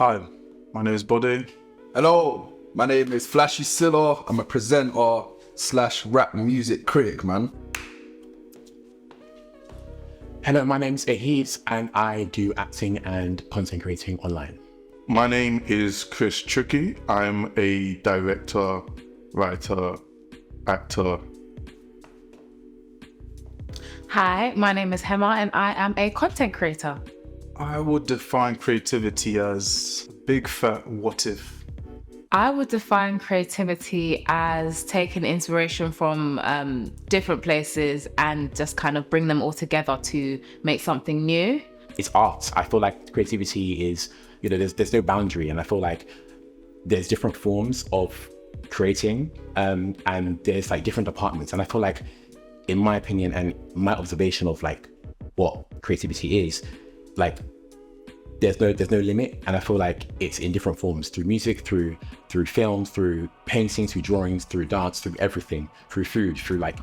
Hi, my name is Bode. Hello, my name is Flashy Silla. I'm a presenter / rap music critic, man. Hello, my name's Ahid and I do acting and content creating online. My name is Chris Tricky. I'm a director, writer, actor. Hi, my name is Hema and I am a content creator. I would define creativity as a big fat what if. I would define creativity as taking inspiration from different places and just kind of bring them all together to make something new. It's art. I feel like creativity is, there's no boundary, and I feel like there's different forms of creating and there's like different departments. And I feel like, in my opinion and my observation of like what creativity is, like there's no limit, and I feel like it's in different forms, through music, through film, through painting, through drawings, through dance, through everything, through food, through like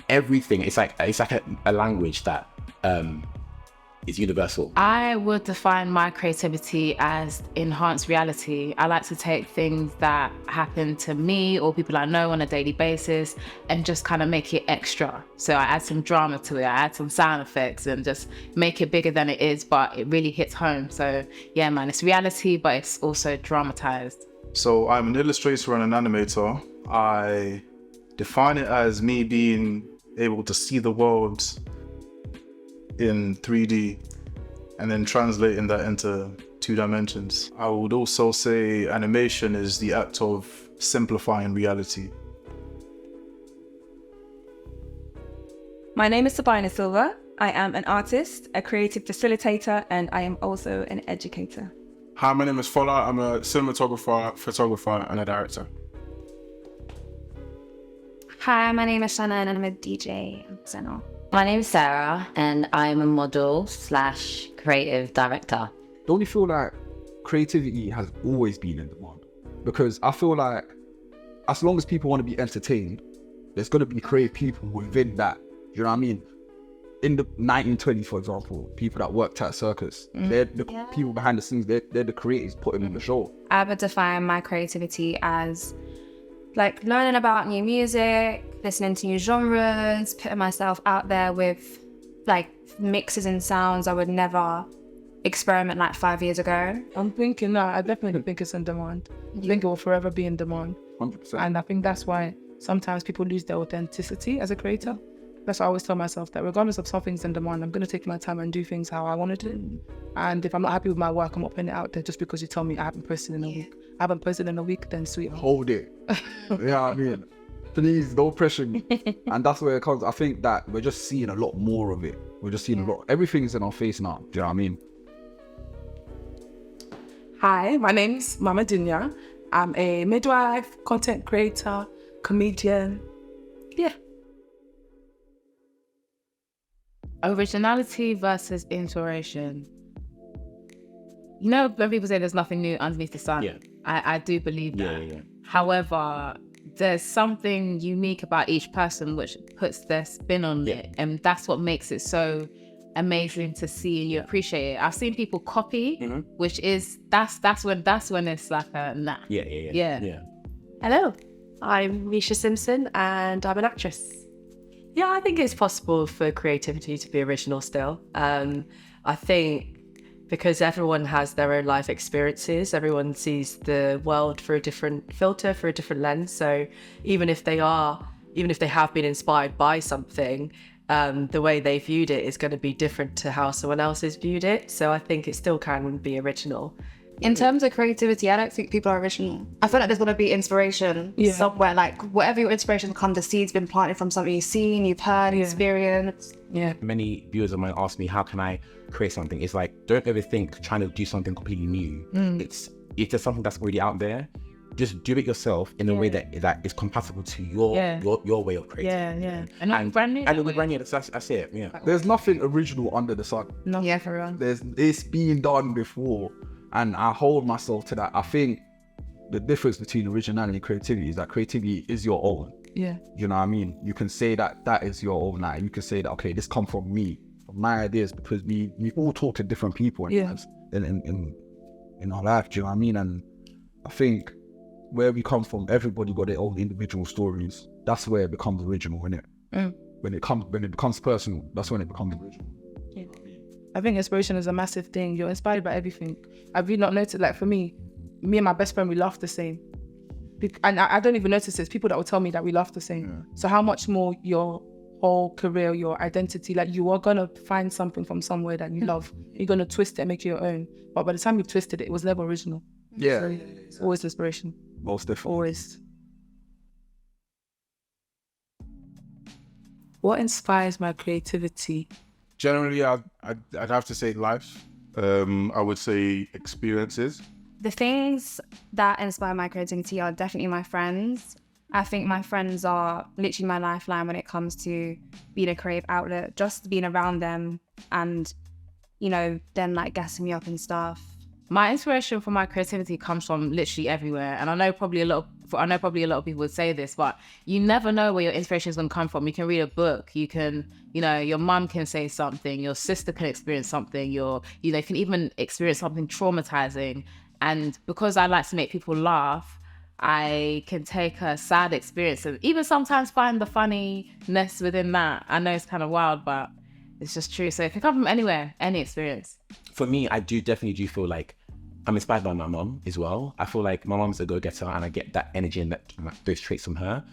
everything. It's like a language that is universal. I would define my creativity as enhanced reality. I like to take things that happen to me or people I know on a daily basis and just kind of make it extra. So I add some drama to it, I add some sound effects and just make it bigger than it is, but it really hits home. So yeah, man, it's reality, but it's also dramatized. So I'm an illustrator and an animator. I define it as me being able to see the world in 3D and then translating that into 2 dimensions. I would also say animation is the act of simplifying reality. My name is Sabina Silva. I am an artist, a creative facilitator, and I am also an educator. Hi, my name is Fola. I'm a cinematographer, photographer, and a director. Hi, my name is Shannon and I'm a DJ and presenter. My name is Sarah and I'm a model / creative director. Don't you feel like creativity has always been in demand? Because I feel like as long as people want to be entertained, there's going to be creative people within that. You know what I mean? In the 1920s, for example, people that worked at a circus, they're the people behind the scenes, they're the creators putting on the show. I would define my creativity as like learning about new music, listening to new genres, putting myself out there with like mixes and sounds I would never experiment like 5 years ago. I'm thinking that I definitely think it's in demand. I think it will forever be in demand. 100%. And I think that's why sometimes people lose their authenticity as a creator. That's why I always tell myself that regardless of something's in demand, I'm going to take my time and do things how I want to do. And if I'm not happy with my work, I'm not putting it out there just because you tell me I haven't posted in a week. I haven't posted in a week, then sweet. Hold it. Yeah, I mean, please don't pressure me. And that's where it comes. I think that we're just seeing a lot more of it. We're just seeing a lot. Everything's in our face now. Do you know what I mean? Hi, my name's Mama Dunya. I'm a midwife, content creator, comedian. Yeah. Originality versus inspiration. You know, when people say there's nothing new underneath the sun, I do believe that. Yeah. However, there's something unique about each person which puts their spin on it, and that's what makes it so amazing to see and you appreciate it. I've seen people copy, which is that's when it's like a nah. Yeah. Hello, I'm Misha Simpson and I'm an actress. Yeah, I think it's possible for creativity to be original still. I think because everyone has their own life experiences, everyone sees the world through a different filter, through a different lens. So even if they have been inspired by something, the way they viewed it is going to be different to how someone else has viewed it. So I think it still can be original. In terms of creativity, I don't think people are original. I feel like there's going to be inspiration somewhere. Like whatever your inspiration comes, the seed's been planted from something you've seen, you've heard, experienced. Yeah. Many viewers of mine ask me, how can I create something? It's like, don't overthink trying to do something completely new. It's just something that's already out there. Just do it yourself in a way that is compatible to your way of creating. Yeah. And brand new. And brand new. That's it. Yeah. There's nothing original under the sun. No. Yeah, for real. It's been done before. And I hold myself to that. I think the difference between originality and creativity is that creativity is your own. Yeah. You know what I mean? You can say that is your own. Like, you can say that, okay, this come from me, from my ideas, because we all talk to different people. And in our life. Do you know what I mean? And I think where we come from, everybody got their own individual stories. That's where it becomes original, innit? When it becomes personal, that's when it becomes original. Yeah. I think inspiration is a massive thing. You're inspired by everything. Have you not noticed, like for me and my best friend, we laugh the same. And I don't even notice it's people that will tell me that we laugh the same. Yeah. So how much more your whole career, your identity, like you are gonna find something from somewhere that you love. You're gonna twist it and make it your own. But by the time you've twisted it, it was never original. Yeah. So it's always inspiration. Most definitely. Always. What inspires my creativity? Generally, I'd have to say life. I would say experiences. The things that inspire my creativity are definitely my friends. I think my friends are literally my lifeline when it comes to being a creative outlet, just being around them and, you know, them like gassing me up and stuff. My inspiration for my creativity comes from literally everywhere. And I know probably a lot of people would say this, but you never know where your inspiration is going to come from. You can read a book, you can, you know, your mum can say something, your sister can experience something, you can even experience something traumatizing. And because I like to make people laugh, I can take a sad experience and even sometimes find the funniness within that. I know it's kind of wild, but it's just true. So it can come from anywhere, any experience. For me, I definitely do feel like I'm inspired by my mom as well. I feel like my mom's a go-getter and I get that energy and those traits from her.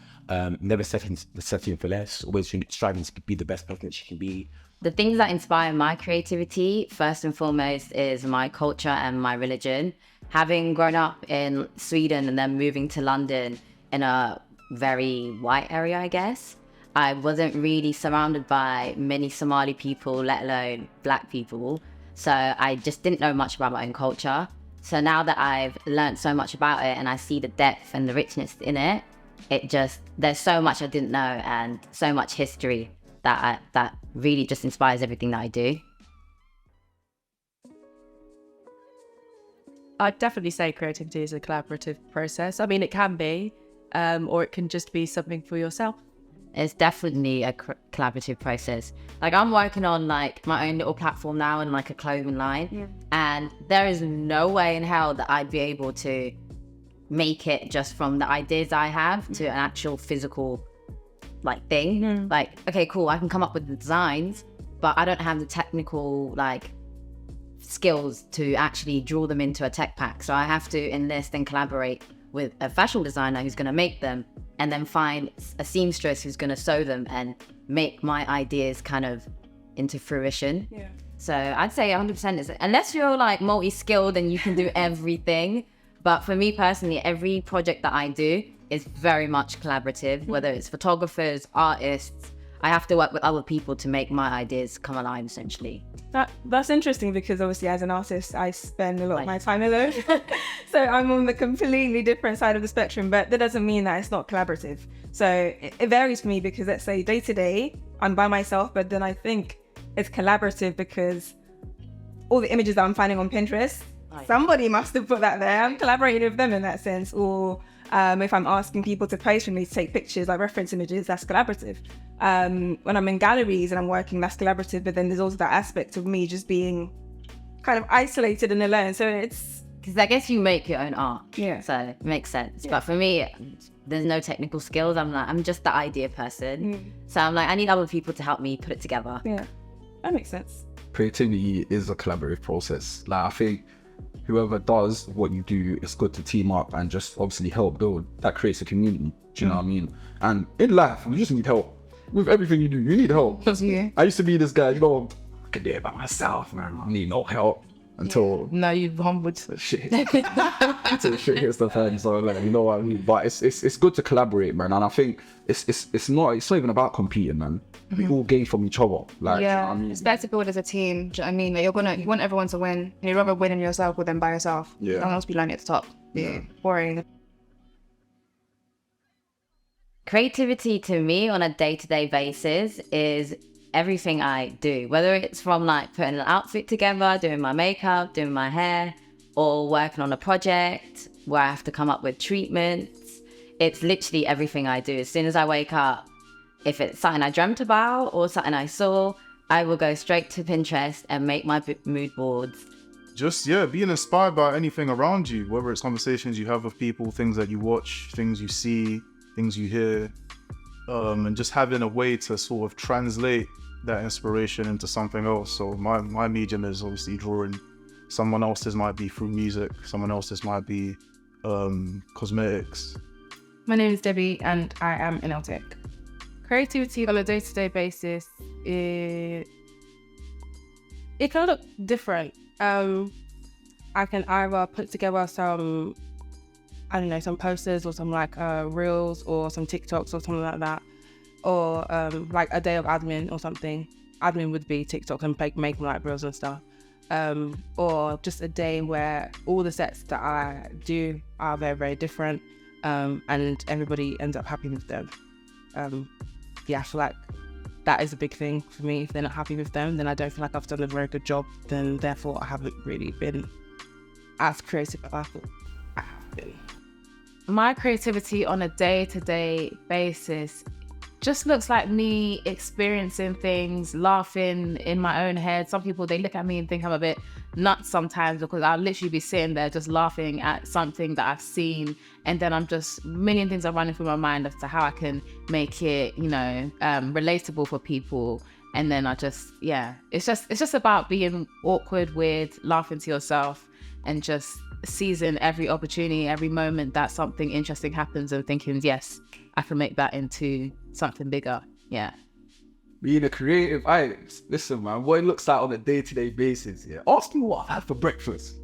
Never settling for less, always striving to be the best person that she can be. The things that inspire my creativity, first and foremost, is my culture and my religion. Having grown up in Sweden and then moving to London in a very white area, I guess, I wasn't really surrounded by many Somali people, let alone black people. So I just didn't know much about my own culture. So now that I've learned so much about it and I see the depth and the richness in it, there's so much I didn't know and so much history that really just inspires everything that I do. I'd definitely say creativity is a collaborative process. I mean, it can be, or it can just be something for yourself. It's definitely a collaborative process. Like I'm working on like my own little platform now and like a clothing line, and there is no way in hell that I'd be able to make it just from the ideas I have to an actual physical like thing. Like, okay, cool, I can come up with the designs, but I don't have the technical like skills to actually draw them into a tech pack. So I have to enlist and collaborate with a fashion designer who's going to make them, and then find a seamstress who's going to sew them and make my ideas kind of into fruition. Yeah. So I'd say 100% is, unless you're like multi-skilled and you can do everything. But for me personally, every project that I do is very much collaborative, whether it's photographers, artists. I have to work with other people to make my ideas come alive, essentially. That's interesting because obviously as an artist, I spend a lot of my time alone. So I'm on the completely different side of the spectrum, but that doesn't mean that it's not collaborative. So it varies for me because let's say day to day, I'm by myself, but then I think it's collaborative because all the images that I'm finding on Pinterest, somebody must have put that there. I'm collaborating with them in that sense. Or if I'm asking people to pose for me to take pictures, like reference images, that's collaborative. When I'm in galleries and I'm working, that's collaborative. But then there's also that aspect of me just being kind of isolated and alone. So it's... Because I guess you make your own art. Yeah. So it makes sense. Yeah. But for me, there's no technical skills. I'm just the idea person. So I'm like, I need other people to help me put it together. Yeah, that makes sense. Creativity is a collaborative process. Like I think whoever does what you do, it's good to team up and just obviously help build. That creates a community. Do you know what I mean? And in life, you just need help. With everything you do, you need help. Yeah. I used to be this guy, I can do it by myself, man. I need no help until now you've humbled shit. Until the shit hits the fan. So like, you know what I mean? But it's good to collaborate, man. And I think it's not even about competing, man. We all gain from each other. Like, yeah, you know what I mean? It's better to build as a team. Do you know what I mean? Like you want everyone to win. And you'd rather win in yourself than by yourself. Yeah. Someone else be lying at the top. Yeah. Boring. Creativity to me on a day-to-day basis is everything I do, whether it's from like putting an outfit together, doing my makeup, doing my hair, or working on a project where I have to come up with treatments. It's literally everything I do. As soon as I wake up, if it's something I dreamt about or something I saw, I will go straight to Pinterest and make my mood boards just being inspired by anything around you, whether it's conversations you have with people, things that you watch, things you see, things you hear, and just having a way to sort of translate that inspiration into something else. So my medium is obviously drawing. Someone else's might be through music, someone else's might be cosmetics. My name is Debbie and I am in LTech. Creativity on a day-to-day basis, it can look different. I can either put together some, I don't know, some posters or some like reels or some TikToks or something like that, or like a day of admin or something. Admin would be TikTok and making like reels and stuff, or just a day where all the sets that I do are very, very different, and everybody ends up happy with them. I feel like that is a big thing for me. If they're not happy with them, then I don't feel like I've done a very good job. Then therefore I haven't really been as creative as I thought I have been. My creativity on a day-to-day basis just looks like me experiencing things, laughing in my own head. Some people, they look at me and think I'm a bit nuts sometimes, because I'll literally be sitting there just laughing at something that I've seen, and then I'm just, a million things are running through my mind as to how I can make it, relatable for people. And then I just, it's just about being awkward, weird, laughing to yourself, and just seizing every opportunity, every moment that something interesting happens, and thinking, yes, I can make that into something bigger. Yeah. Being a creative artist, listen, man, what it looks like on a day-to-day basis. Ask me what I've had for breakfast.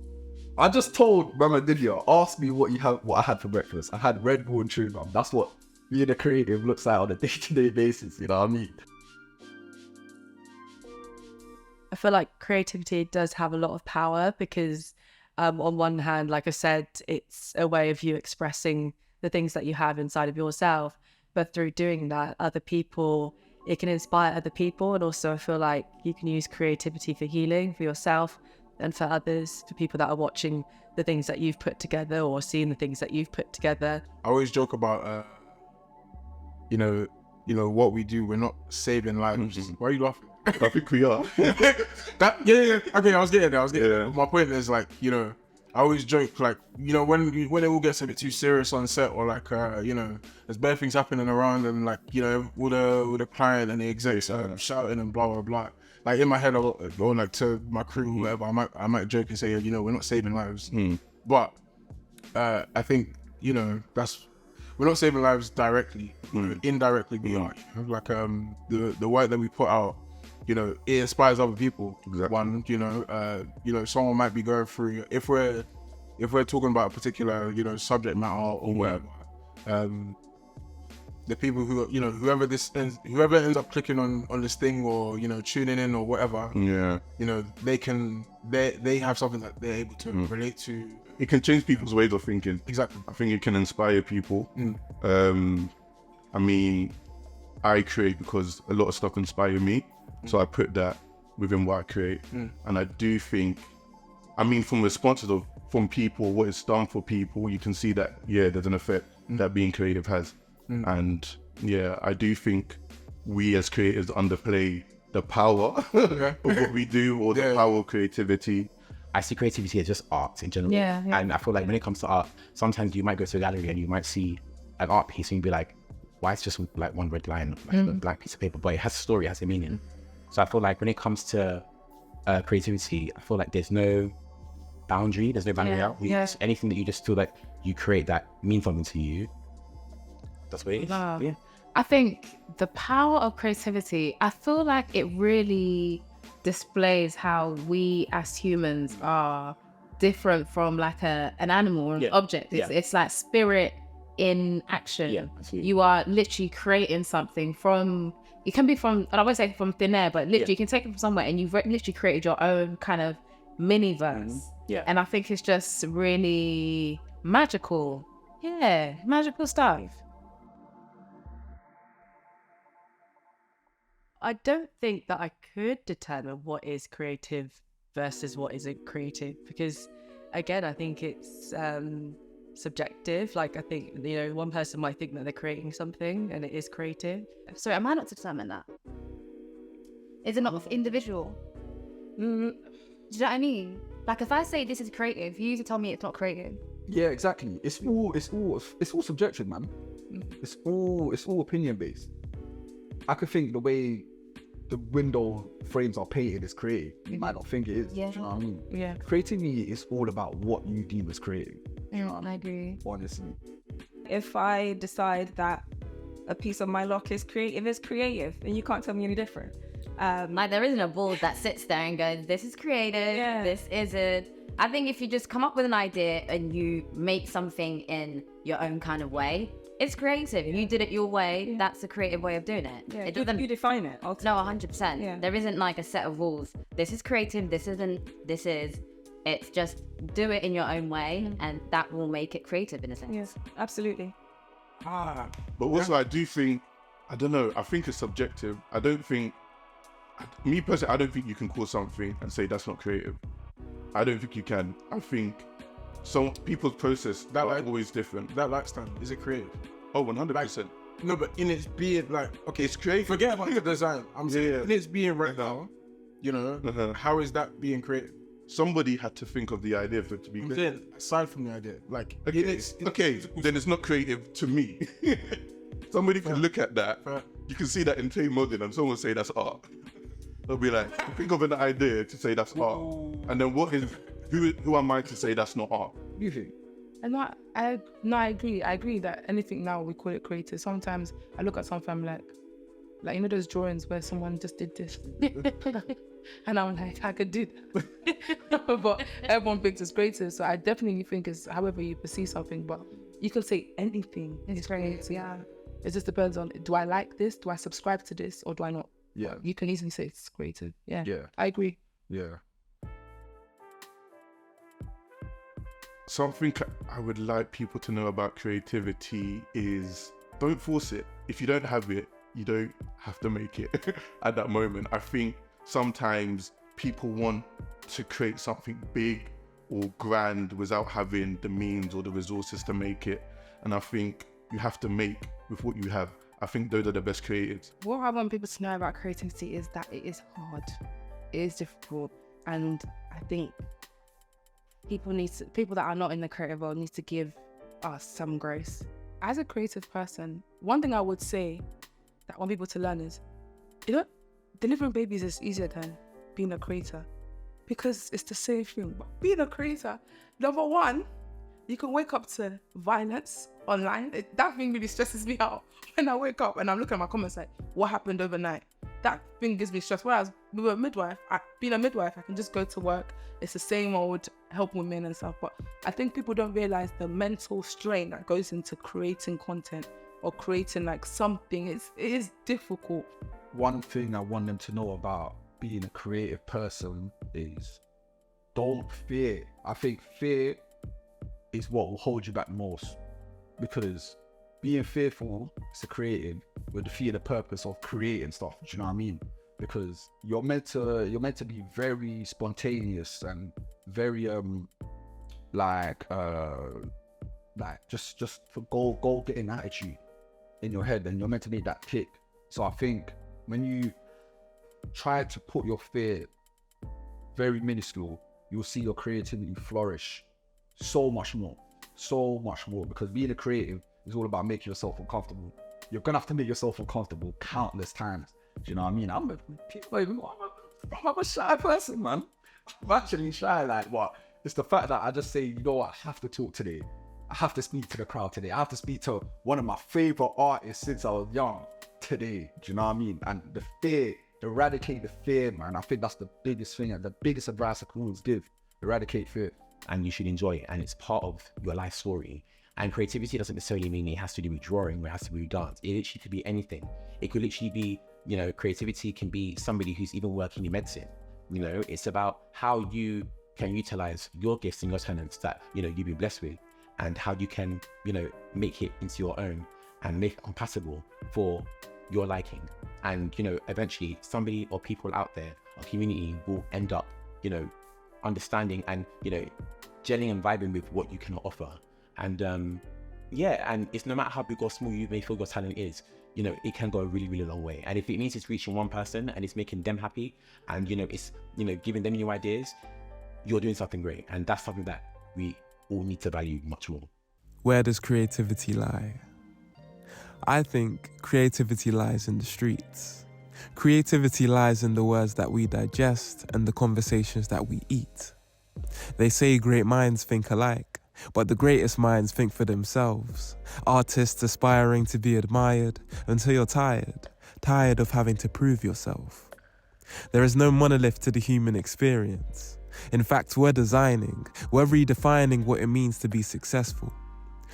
I just told Mama Didia, ask me what I had for breakfast. I had Red Bull and chewing gum. That's what being a creative looks like on a day-to-day basis. You know what I mean? I feel like creativity does have a lot of power because on one hand, like I said, it's a way of you expressing the things that you have inside of yourself, but through doing that, it can inspire other people. And also I feel like you can use creativity for healing for yourself and for others, for people that are watching the things that you've put together or seeing the things that you've put together. I always joke about, what we do. We're not saving lives. Why are you laughing? I think we are. Okay, I was getting there. My point is, like, I always joke, like, when it all gets a bit too serious on set, or like, there's bad things happening around, and like, with the client and the execs shouting and blah blah blah. Like in my head, I'll go like to my crew, whatever. I might joke and say, we're not saving lives, but I think we're not saving lives directly. Indirectly we are. Like the work that we put out, it inspires other people. Exactly. One, someone might be going through, if we're talking about a particular, subject matter or whatever, the people who, whoever ends up clicking on this thing, or, tuning in or whatever, they have something that they're able to relate to. It can change people's ways of thinking. Exactly. I think it can inspire people. I mean, I create because a lot of stuff inspire me. So I put that within what I create. And I do think, from responses from people, what it's done for people, you can see that, there's an effect that being creative has. And I do think we as creators underplay the power of what we do, or the power of creativity. I see creativity as just art in general. Yeah. And I feel like when it comes to art, sometimes you might go to a gallery and you might see an art piece and you'd be like, why it's just like one red line, like a blank piece of paper, but it has a story, it has a meaning. So I feel like when it comes to creativity, I feel like there's no boundary out. Anything that you just feel like you create that means something to you, that's what it is. Yeah. I think the power of creativity, I feel like it really displays how we as humans are different from like an animal or an object. It's like spirit in action. You are literally creating something from, it can be from, and I won't say from thin air, but literally you can take it from somewhere and you've literally created your own kind of mini-verse. And I think it's just really magical. Magical stuff. I don't think that I could determine what is creative versus what isn't creative, because again, I think it's subjective. Like, I think, one person might think that they're creating something and it is creative. So am I not to determine that? Is it not individual? Do you know what I mean? Like if I say this is creative, you to tell me it's not creative. Yeah, exactly. It's all subjective, man. It's all opinion based. I could think the way the window frames are painted is creative. You might not think it is. Yeah. Do you know what I mean? Yeah. Creativity is all about what you deem as creative. I agree. Honestly. If I decide that a piece of my lock is creative, it's creative, and you can't tell me any different. Like there isn't a board that sits there and goes, this is creative, this isn't. I think if you just come up with an idea and you make something in your own kind of way, it's creative. If you did it your way, that's a creative way of doing it. Yeah, It doesn't. you define it. No, Ultimately. 100%. Yeah. There isn't like a set of rules. This is creative. This isn't. This is. It's just do it in your own way, and that will make it creative in a sense. Yes, absolutely. But also, I do think, I don't know, I think it's subjective. I don't think, me personally, I don't think you can call something and say that's not creative. I don't think you can. I think some people's process That are like- always different. That lifestyle, is it creative? Oh, 100%. No, but in its being, like, okay, It's creative. forget about the design. I'm saying, Yeah. in its being right now, you know, Uh-huh. how is that being creative? Somebody had to think of the idea for it to be I'm creative. saying, aside from the idea, like, Okay, then it's not creative to me. Somebody can look at that. Fair. You can see that in Tate Modern and someone say that's art. They'll be like, think of an idea to say that's art. And then who am I to say that's not art? You think? And I agree. I agree that anything now we call it creative. Sometimes I look at something, I'm like you know those drawings where someone just did this, and I'm like, I could do that. But everyone thinks it's creative, so I definitely think it's however you perceive something. But you can say anything is creative. Yeah, it just depends on, do I like this? Do I subscribe to this, or do I not? Yeah. You can easily say it's creative. Yeah. Yeah. I agree. Yeah. Something I would like people to know about creativity is don't force it. If you don't have it, you don't have to make it at that moment. I think sometimes people want to create something big or grand without having the means or the resources to make it. And I think you have to make with what you have. I think those are the best creatives. What I want people to know about creativity is that it is hard, it is difficult, and I think people that are not in the creative world need to give us some grace. As a creative person, one thing I would say that I want people to learn is, delivering babies is easier than being a creator, because it's the same thing. But being a creator, number one, you can wake up to violence online. That thing really stresses me out. When I wake up and I'm looking at my comments like, what happened overnight? That thing gives me stress. Whereas being a midwife, I can just go to work. It's the same old help women and stuff. But I think people don't realize the mental strain that goes into creating content or creating like something. It is difficult. One thing I want them to know about being a creative person is don't fear. I think fear is what will hold you back most, because being fearful is a creative would defeat the purpose of creating stuff. Do you know what I mean? Because you're meant to be very spontaneous and very just for goal getting attitude in your head, and you're meant to make that kick. So I think when you try to put your fear very minuscule, you'll see your creativity flourish so much more, because being a creative is all about making yourself uncomfortable. You're gonna have to make yourself uncomfortable countless times. Do you know what I mean? I'm a shy person, man. I'm actually shy. Like, what? It's the fact that I just say, you know what, I have to talk today. I have to speak to the crowd today. I have to speak to one of my favorite artists since I was young today. Do you know what I mean? And the fear, eradicate the fear, man. I think that's the biggest thing, and the biggest advice I can always give. Eradicate fear. And you should enjoy it, and it's part of your life story. And creativity doesn't necessarily mean it has to do with drawing or it has to do with dance. It literally could be anything. It could literally be, creativity can be somebody who's even working in medicine. It's about how you can utilize your gifts and your talents that, you've been blessed with, and how you can, make it into your own and make it compatible for your liking. And, eventually somebody or people out there, a community will end up, understanding and, gelling and vibing with what you can offer. And and it's no matter how big or small you may feel your talent is, it can go a really, really long way. And if it means it's reaching one person and it's making them happy, and it's giving them new ideas, you're doing something great. And that's something that we all need to value much more. Where does creativity lie? I think creativity lies in the streets. Creativity lies in the words that we digest and the conversations that we eat. They say great minds think alike, but the greatest minds think for themselves. Artists aspiring to be admired until you're tired of having to prove yourself. There is no monolith to the human experience. In fact, we're redefining what it means to be successful.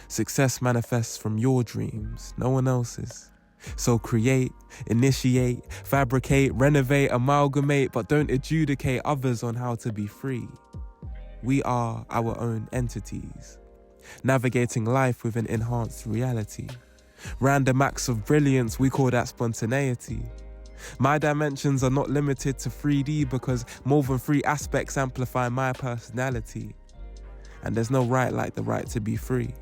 Success manifests from your dreams, no one else's. So create, initiate, fabricate, renovate, amalgamate, but don't adjudicate others on how to be free. We are our own entities, navigating life with an enhanced reality. Random acts of brilliance, we call that spontaneity. My dimensions are not limited to 3D because more than 3 aspects amplify my personality. And there's no right like the right to be free.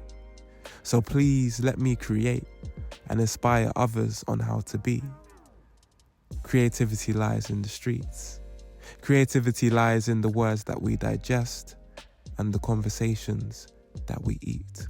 So please let me create and inspire others on how to be. Creativity lies in the streets. Creativity lies in the words that we digest and the conversations that we eat.